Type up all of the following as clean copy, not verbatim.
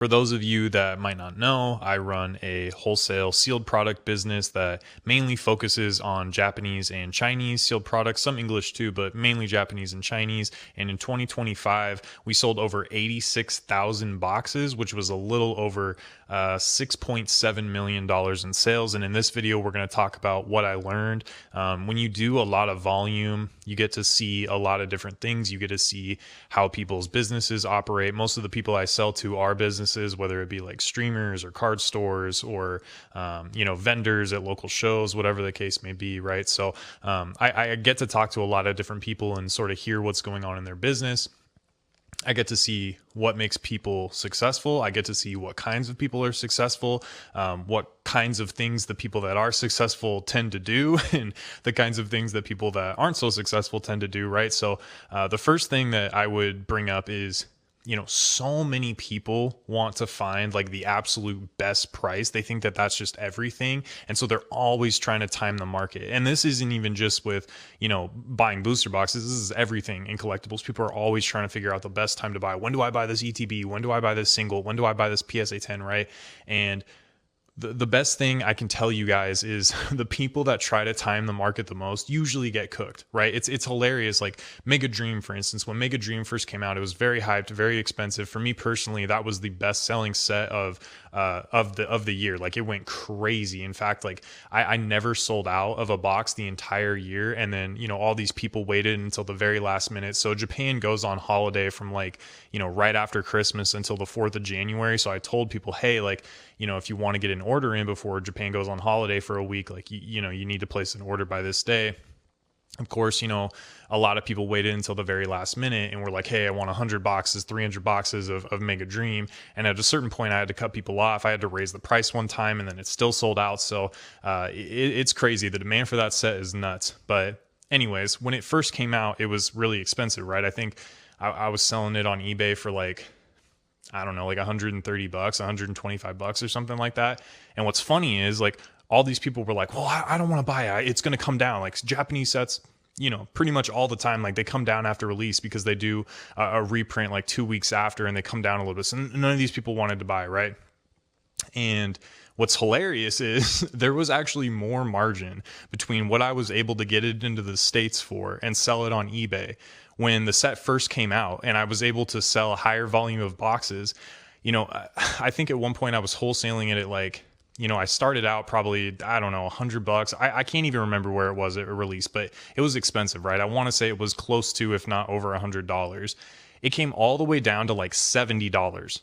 For those of you that might not know, I run a wholesale sealed product business that mainly focuses on Japanese and Chinese sealed products, some English too, but mainly Japanese and Chinese. And in 2025, we sold over 86,000 boxes, which was a little over $6.7 million in sales. And in this video, we're going to talk about what I learned. When you do a lot of volume, you get to see a lot of different things. You get to see how people's businesses operate. Most of the people I sell to are businesses, whether it be like streamers or card stores or, vendors at local shows, whatever the case may be, right? So I get to talk to a lot of different people and sort of hear what's going on in their business. I get to see what makes people successful. I get to see what kinds of people are successful, what kinds of things the people that are successful tend to do, and the kinds of things that people that aren't so successful tend to do, right? So the first thing that I would bring up is, so many people want to find like the absolute best price. They think that that's just everything. And so they're always trying to time the market. And this isn't even just with, buying booster boxes. This is everything in collectibles. People are always trying to figure out the best time to buy. When do I buy this ETB? When do I buy this single? When do I buy this PSA 10, right? And the best thing I can tell you guys is the people that try to time the market the most usually get cooked, right? It's hilarious. Like Mega Dream, for instance, when Mega Dream first came out, it was very hyped, very expensive. For me personally, that was the best selling set of the year. Like it went crazy. In fact, like I never sold out of a box the entire year. And then, all these people waited until the very last minute. So Japan goes on holiday from right after Christmas until the 4th of January. So I told people, hey, if you want to get an order in before Japan goes on holiday for a week, you need to place an order by this day. Of course, a lot of people waited until the very last minute and were like, hey, I want 100 boxes, 300 boxes of Mega Dream. And at a certain point, I had to cut people off. I had to raise the price one time and then it still sold out. So it's crazy. The demand for that set is nuts. But anyways, when it first came out, it was really expensive, right? I think I was selling it on eBay for I don't know, like 130 bucks, 125 bucks or something like that. And what's funny is all these people were like, well, I don't want to buy it. It's going to come down. Like Japanese sets, pretty much all the time, they come down after release because they do a reprint 2 weeks after and they come down a little bit. So none of these people wanted to buy, right? And what's hilarious is there was actually more margin between what I was able to get it into the States for and sell it on eBay when the set first came out, and I was able to sell a higher volume of boxes. I think at one point I was wholesaling it at I started out probably, I don't know, $100. I can't even remember where it was at release, but it was expensive, right? I want to say it was close to, if not over $100. It came all the way down to $70.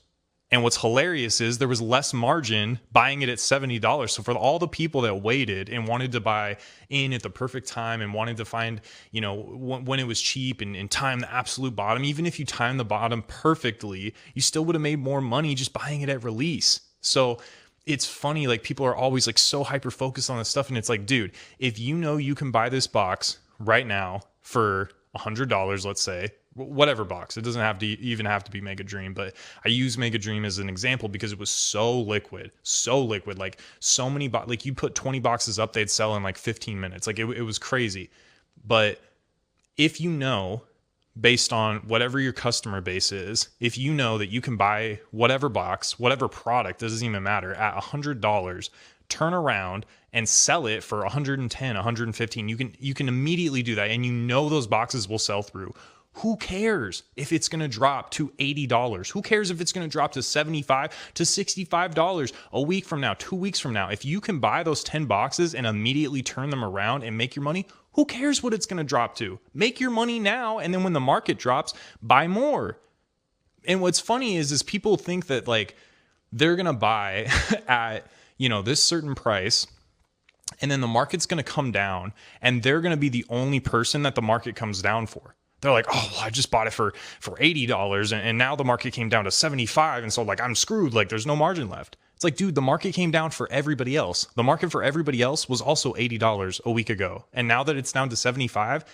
And what's hilarious is there was less margin buying it at $70. So for all the people that waited and wanted to buy in at the perfect time and wanted to find, when it was cheap and time the absolute bottom, even if you timed the bottom perfectly, you still would have made more money just buying it at release. So it's funny, people are always so hyper focused on this stuff. And it's dude, if you can buy this box right now for $100, let's say, whatever box, it doesn't have to even have to be Mega Dream, but I use Mega Dream as an example because it was so liquid, so many you put 20 boxes up, they'd sell in 15 minutes. It was crazy. But if based on whatever your customer base is, if that you can buy whatever box, whatever product, doesn't even matter, at $100, turn around and sell it for 110, 115, you can immediately do that. And those boxes will sell through. Who cares if it's going to drop to $80? Who cares if it's going to drop to $75 to $65 a week from now, 2 weeks from now? If you can buy those 10 boxes and immediately turn them around and make your money, who cares what it's going to drop to? Make your money now, and then when the market drops, buy more. And what's funny is people think that they're going to buy at this certain price, and then the market's going to come down, and they're going to be the only person that the market comes down for. They're like, oh, well, I just bought it for $80 and now the market came down to 75. And so I'm screwed. There's no margin left. It's dude, the market came down for everybody else. The market for everybody else was also $80 a week ago. And now that it's down to 75,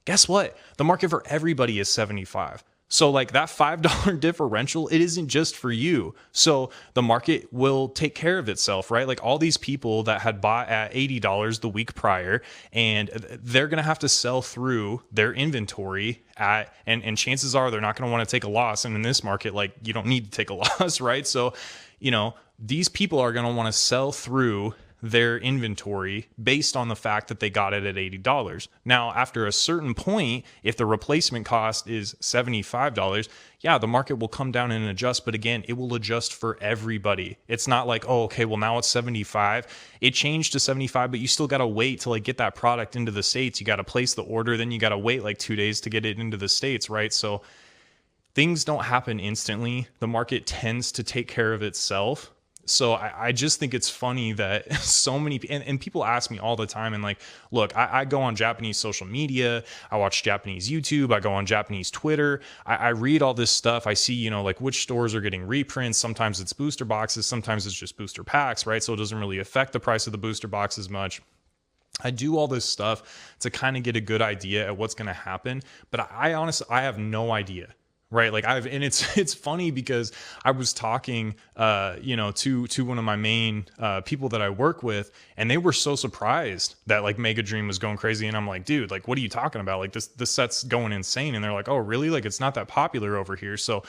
guess what? The market for everybody is 75. So like that $5 differential, it isn't just for you. So the market will take care of itself, right? Like all these people that had bought at $80 the week prior, and they're going to have to sell through their inventory and chances are they're not going to want to take a loss. And in this market, like you don't need to take a loss, right? So, these people are going to want to sell through their inventory based on the fact that they got it at $80. Now, after a certain point, if the replacement cost is $75, yeah, the market will come down and adjust. But again, it will adjust for everybody. It's not like, oh, okay, well now it's 75. It changed to 75, but you still got to wait to like get that product into the States. You got to place the order. Then you got to wait like 2 days to get it into the States, right? So things don't happen instantly. The market tends to take care of itself. So I just think it's funny that so many, and people ask me all the time, and like, look, I go on Japanese social media, I watch Japanese YouTube, I go on Japanese Twitter, I read all this stuff, I see, like which stores are getting reprints, sometimes it's booster boxes, sometimes it's just booster packs, right? So it doesn't really affect the price of the booster box as much. I do all this stuff to kind of get a good idea at what's going to happen, but I honestly, I have no idea. Right. Like and it's funny because I was talking, to one of my main people that I work with, and they were so surprised that like Mega Dream was going crazy. And I'm like, dude, like, what are you talking about? Like this set's going insane. And they're like, oh, really? Like, it's not that popular over here. So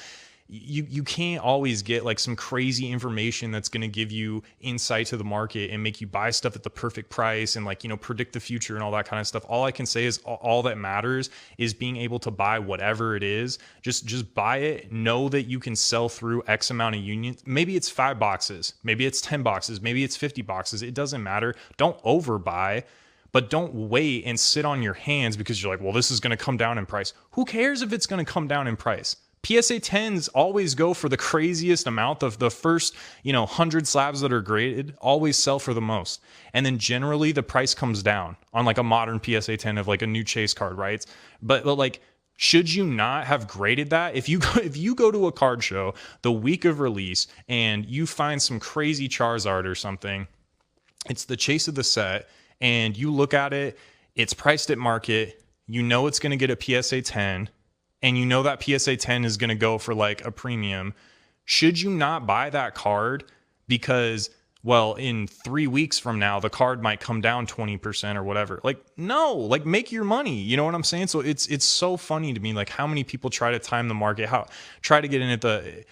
you can't always get like some crazy information that's going to give you insight to the market and make you buy stuff at the perfect price and like, predict the future and all that kind of stuff. All I can say is all that matters is being able to buy whatever it is. Just buy it. Know that you can sell through X amount of units. Maybe it's 5 boxes. Maybe it's 10 boxes. Maybe it's 50 boxes. It doesn't matter. Don't overbuy. But don't wait and sit on your hands because you're like, well, this is going to come down in price. Who cares if it's going to come down in price? PSA 10s always go for the craziest amount. Of the first, 100 slabs that are graded always sell for the most. And then generally the price comes down on like a modern PSA 10 of like a new chase card, right? But like, should you not have graded that? If you go to a card show the week of release and you find some crazy Charizard or something, it's the chase of the set, and you look at it, it's priced at market, it's going to get a PSA 10, and that PSA 10 is going to go for like a premium, should you not buy that card because, well, in 3 weeks from now, the card might come down 20% or whatever? Like, no, like make your money. You know what I'm saying? So it's so funny to me, like how many people try to time the market, try to get in at the...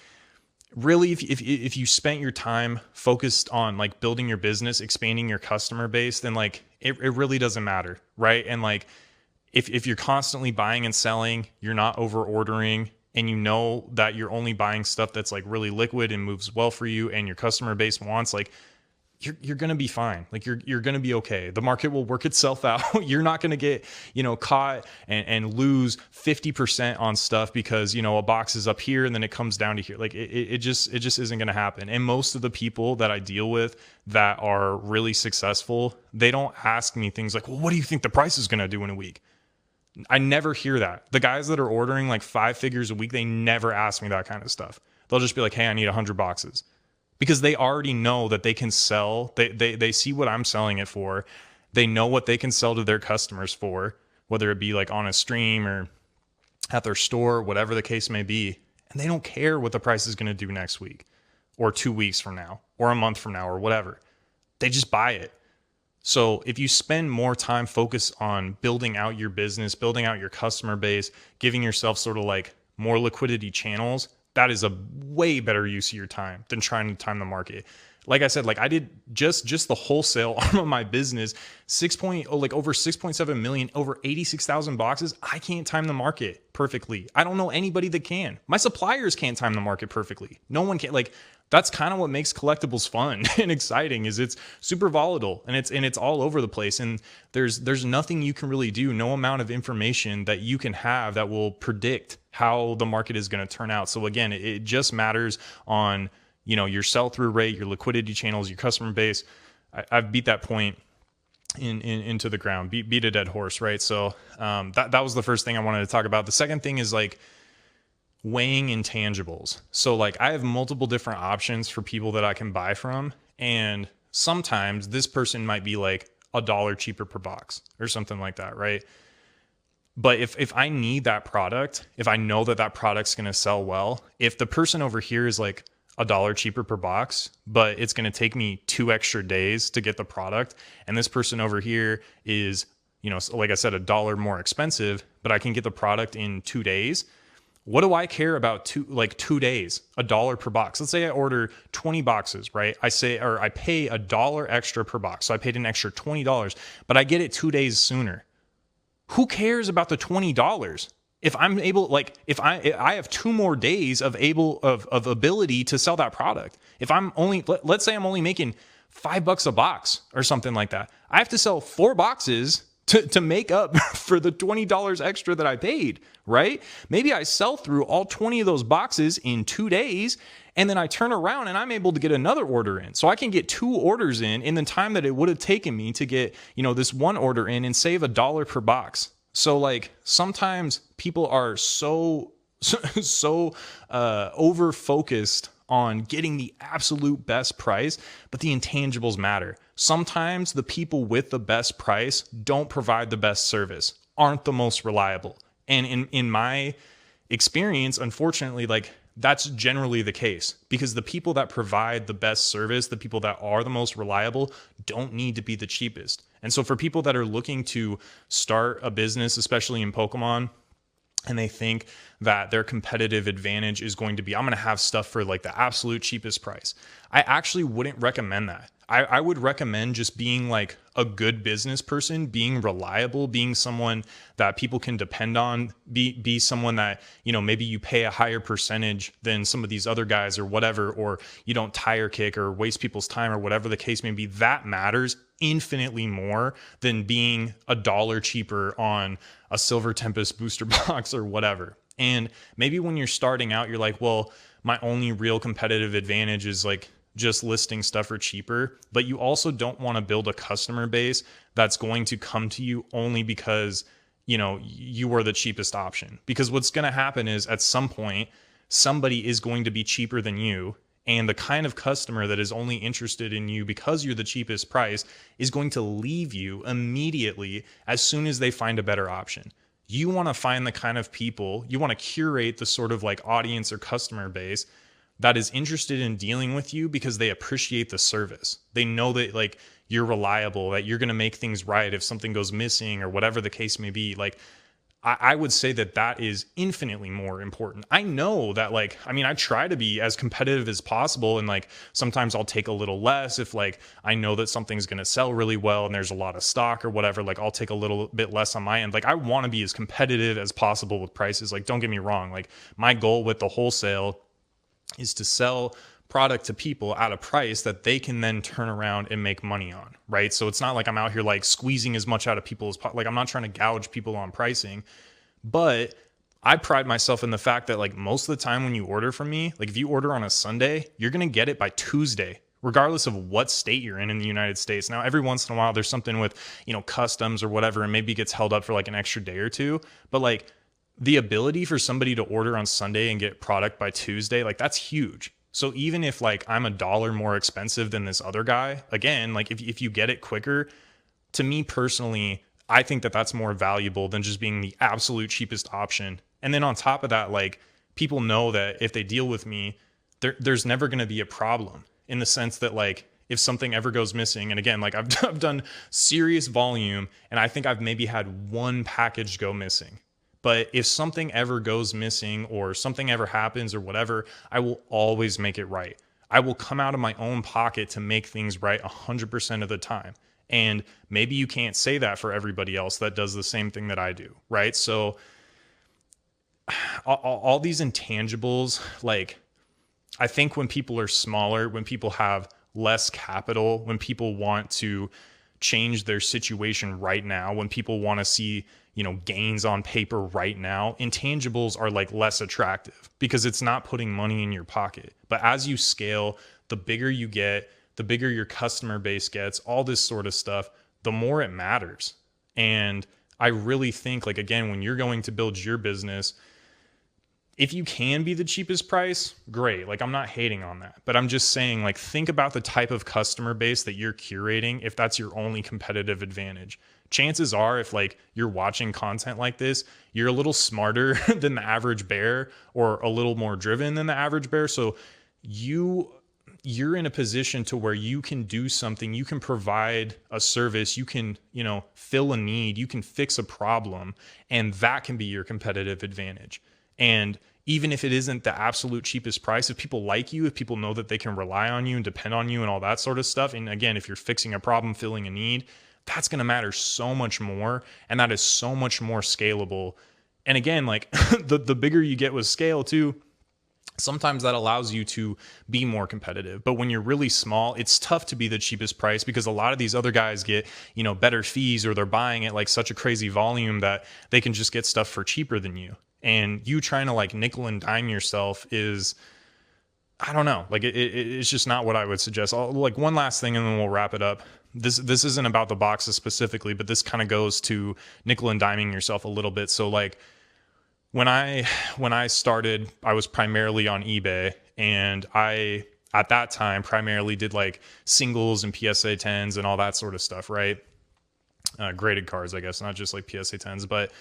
Really, if you spent your time focused on like building your business, expanding your customer base, then like it really doesn't matter, right? And like, if you're constantly buying and selling, you're not over ordering, and that you're only buying stuff that's like really liquid and moves well for you and your customer base wants, like you're going to be fine. Like you're going to be okay. The market will work itself out. You're not going to get, caught and lose 50% on stuff because, a box is up here and then it comes down to here. Like it just isn't going to happen. And most of the people that I deal with that are really successful, they don't ask me things like, well, what do you think the price is going to do in a week? I never hear that. The guys that are ordering like 5 figures a week, they never ask me that kind of stuff. They'll just be like, hey, I need 100 boxes. Because they already know that they can sell. They see what I'm selling it for. They know what they can sell to their customers for, whether it be like on a stream or at their store, whatever the case may be. And they don't care what the price is going to do next week or 2 weeks from now or a month from now or whatever. They just buy it. So if you spend more time focused on building out your business, building out your customer base, giving yourself sort of like more liquidity channels, that is a way better use of your time than trying to time the market. Like I said, like I did just the wholesale arm of my business, over 6.7 million, over 86,000 boxes. I can't time the market perfectly. I don't know anybody that can. My suppliers can't time the market perfectly. No one can. Like that's kind of what makes collectibles fun and exciting. Is it's super volatile and it's all over the place. And there's nothing you can really do. No amount of information that you can have that will predict how the market is going to turn out. So again, it just matters on your sell-through rate, your liquidity channels, your customer base. I've beat that point into the ground, beat a dead horse, right? So that was the first thing I wanted to talk about. The second thing is like weighing intangibles. So like I have multiple different options for people that I can buy from, and sometimes this person might be like $1 cheaper per box or something like that, right? But if I need that product, if I know that that product's going to sell well, if the person over here is like a dollar cheaper per box, but it's going to take me 2 extra days to get the product, and this person over here is, like I said, $1 more expensive, but I can get the product in 2 days. What do I care about 2 days, $1 per box? Let's say I order 20 boxes, right? I pay $1 extra per box. So I paid an extra $20, but I get it 2 days sooner. Who cares about the $20? If I'm able, like, if I have 2 more days of ability to sell that product. If I'm only, let's say I'm only making $5 a box or something like that, I have to sell 4 boxes to make up for the $20 extra that I paid, right? Maybe I sell through all 20 of those boxes in 2 days, and then I turn around and I'm able to get another order in. So I can get 2 orders in the time that it would have taken me to get, this one order in and save $1 per box. So like sometimes people are so over focused on getting the absolute best price, but the intangibles matter. Sometimes the people with the best price don't provide the best service, aren't the most reliable. And in my experience, unfortunately, like that's generally the case, because the people that provide the best service, the people that are the most reliable, don't need to be the cheapest. And so for people that are looking to start a business, especially in Pokemon, and they think that their competitive advantage is going to be, I'm going to have stuff for like the absolute cheapest price, I actually wouldn't recommend that. I would recommend just being like a good business person, being reliable, being someone that people can depend on, be someone that, maybe you pay a higher percentage than some of these other guys or whatever, or you don't tire kick or waste people's time or whatever the case may be. That matters infinitely more than being $1 cheaper on a Silver Tempest booster box or whatever. And maybe when you're starting out, you're like, well, my only real competitive advantage is like just listing stuff for cheaper, but you also don't want to build a customer base that's going to come to you only because, you are the cheapest option. Because what's going to happen is at some point, somebody is going to be cheaper than you. And the kind of customer that is only interested in you because you're the cheapest price is going to leave you immediately as soon as they find a better option. You want to find the kind of people, you want to curate the sort of like audience or customer base that is interested in dealing with you because they appreciate the service. They know that like you're reliable, that you're going to make things right if something goes missing or whatever the case may be. Like I would say that is infinitely more important. I know that I try to be as competitive as possible. And like, sometimes I'll take a little less if like, I know that something's going to sell really well and there's a lot of stock or whatever, like I'll take a little bit less on my end. Like I want to be as competitive as possible with prices. Like, don't get me wrong. Like my goal with the wholesale is to sell product to people at a price that they can then turn around and make money on, right? So it's not like I'm out here like squeezing as much out of people as like I'm not trying to gouge people on pricing, but I pride myself in the fact that like most of the time when you order from me, like if you order on a Sunday, you're going to get it by Tuesday, regardless of what state you're in the United States. Now, every once in a while, there's something with, customs or whatever, and maybe it gets held up for like an extra day or two, but like the ability for somebody to order on Sunday and get product by Tuesday, like that's huge. So even if like I'm $1 more expensive than this other guy, again, like if you get it quicker, to me personally, I think that that's more valuable than just being the absolute cheapest option. And then on top of that, like people know that if they deal with me, there's never going to be a problem, in the sense that like if something ever goes missing, and again, like I've done serious volume and I think I've maybe had one package go missing. But if something ever goes missing or something ever happens or whatever, I will always make it right. I will come out of my own pocket to make things right 100% of the time. And maybe you can't say that for everybody else that does the same thing that I do, right? So all these intangibles, like I think when people are smaller, when people have less capital, when people want to change their situation right now, when people want to see gains on paper right now, intangibles are like less attractive because it's not putting money in your pocket. But as you scale, the bigger you get, the bigger your customer base gets, all this sort of stuff, the more it matters. And I really think, like, again, when you're going to build your business, if you can be the cheapest price, great. Like, I'm not hating on that, but I'm just saying, like, think about the type of customer base that you're curating if that's your only competitive advantage. chances are, if like you're watching content like this, you're a little smarter than the average bear, or a little more driven than the average bear. So you're in a position to where you can do something, you can provide a service, you can, fill a need, you can fix a problem, and that can be your competitive advantage. And even if it isn't the absolute cheapest price, if people like you, if people know that they can rely on you and depend on you and all that sort of stuff, and again, if you're fixing a problem, filling a need, that's going to matter so much more, and that is so much more scalable. And again, like the bigger you get with scale too, sometimes that allows you to be more competitive. But when you're really small, it's tough to be the cheapest price, because a lot of these other guys get, better fees, or they're buying at like such a crazy volume that they can just get stuff for cheaper than you. And you trying to like nickel and dime yourself is, I don't know, like it's just not what I would suggest. Like one last thing and then we'll wrap it up. This isn't about the boxes specifically, but this kind of goes to nickel and diming yourself a little bit. So like when I started, I was primarily on eBay, and I at that time primarily did like singles and PSA 10s and all that sort of stuff, right? Graded cards, I guess, not just like PSA 10s, but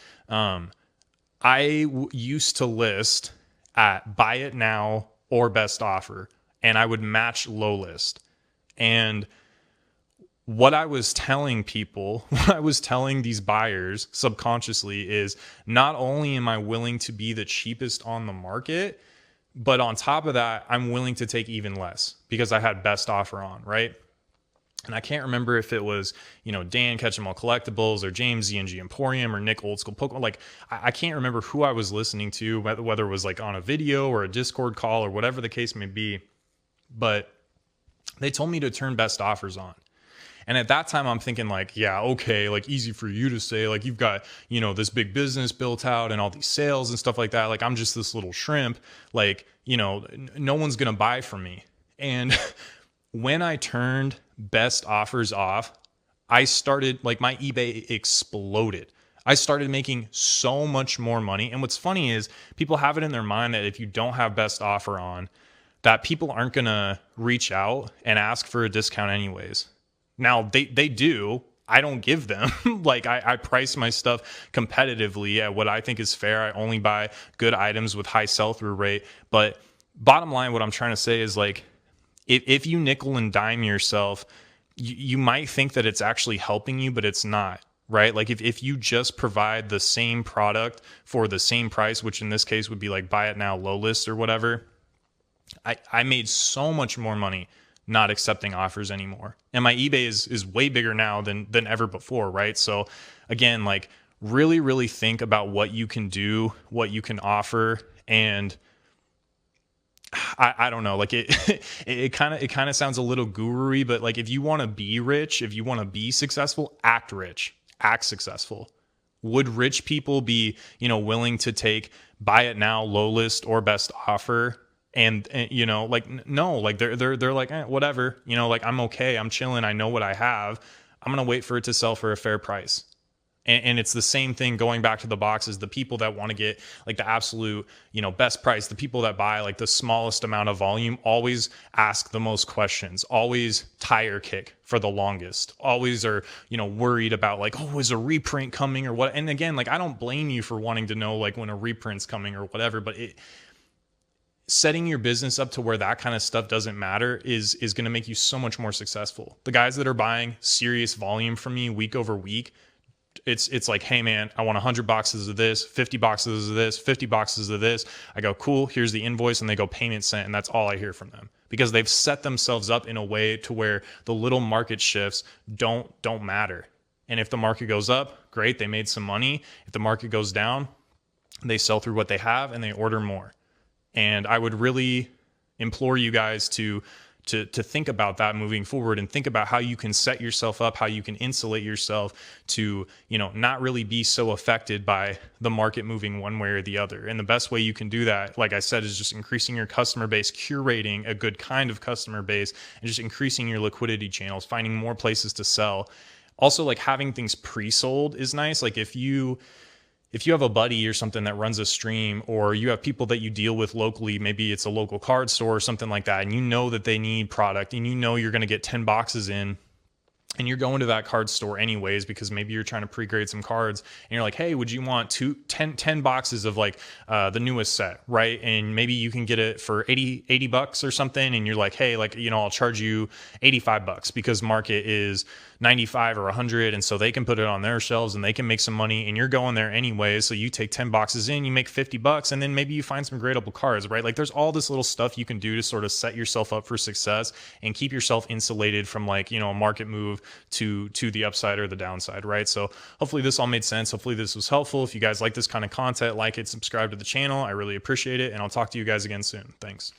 used to list at buy it now or best offer, and I would match low list. And what I was telling people, what I was telling these buyers subconsciously is, not only am I willing to be the cheapest on the market, but on top of that, I'm willing to take even less because I had best offer on, right? And I can't remember if it was, Dan Catch 'em All Collectibles, or James ZNG Emporium, or Nick Old School Pokemon. Like, I can't remember who I was listening to, whether it was like on a video or a Discord call or whatever the case may be. But they told me to turn best offers on. And at that time, I'm thinking like, yeah, okay, like easy for you to say, like you've got, this big business built out and all these sales and stuff like that. Like I'm just this little shrimp, like, no one's going to buy from me. And when I turned best offers off, I started, like, my eBay exploded. I started making so much more money. And what's funny is people have it in their mind that if you don't have best offer on, that people aren't going to reach out and ask for a discount anyways. Now they do. I don't give them. Like I price my stuff competitively at what I think is fair. I only buy good items with high sell-through rate. But bottom line, what I'm trying to say is, like, if you nickel and dime yourself, you might think that it's actually helping you, but it's not, right? Like if you just provide the same product for the same price, which in this case would be like buy it now, low list or whatever, I made so much more money not accepting offers anymore. And my eBay is way bigger now than ever before, right? So again, like really, really think about what you can do, what you can offer, and I don't know, like it kind of sounds a little guru-y, but like if you want to be rich, if you want to be successful, act rich, act successful. Would rich people be, willing to take buy it now, low list, or best offer? And like, no, like they're like, whatever, like I'm okay, I'm chilling, I know what I have, I'm gonna wait for it to sell for a fair price. And it's the same thing going back to the boxes. The people that want to get like the absolute, best price, the people that buy like the smallest amount of volume, always ask the most questions, always tire kick for the longest, always are, worried about like, oh, is a reprint coming or what? And again, like, I don't blame you for wanting to know like when a reprint's coming or whatever, but setting your business up to where that kind of stuff doesn't matter is going to make you so much more successful. The guys that are buying serious volume from me week over week, it's like, hey man, I want 100 boxes of this, 50 boxes of this, 50 boxes of this. I go, cool, here's the invoice, and they go payment sent, and that's all I hear from them, because they've set themselves up in a way to where the little market shifts don't matter. And if the market goes up, great, they made some money. If the market goes down, they sell through what they have and they order more. And I would really implore you guys to think about that moving forward, and think about how you can set yourself up, how you can insulate yourself to, not really be so affected by the market moving one way or the other. And the best way you can do that, like I said, is just increasing your customer base, curating a good kind of customer base, and just increasing your liquidity channels, finding more places to sell. Also, like having things pre-sold is nice. Like if you have a buddy or something that runs a stream, or you have people that you deal with locally, maybe it's a local card store or something like that, and you know that they need product, and you're going to get 10 boxes in, and you're going to that card store anyways because maybe you're trying to pre-grade some cards, and you're like, hey, would you want 10 boxes of like the newest set, right? And maybe you can get it for 80 bucks or something, and you're like, hey, like, I'll charge you 85 bucks because market is 95 or 100, and so they can put it on their shelves and they can make some money, and you're going there anyways. So you take 10 boxes in, you make 50 bucks, and then maybe you find some gradable cards, right? Like there's all this little stuff you can do to sort of set yourself up for success and keep yourself insulated from like, a market move to the upside or the downside, right? So hopefully this all made sense. Hopefully this was helpful. If you guys like this kind of content, like it, subscribe to the channel. I really appreciate it, and I'll talk to you guys again soon. Thanks.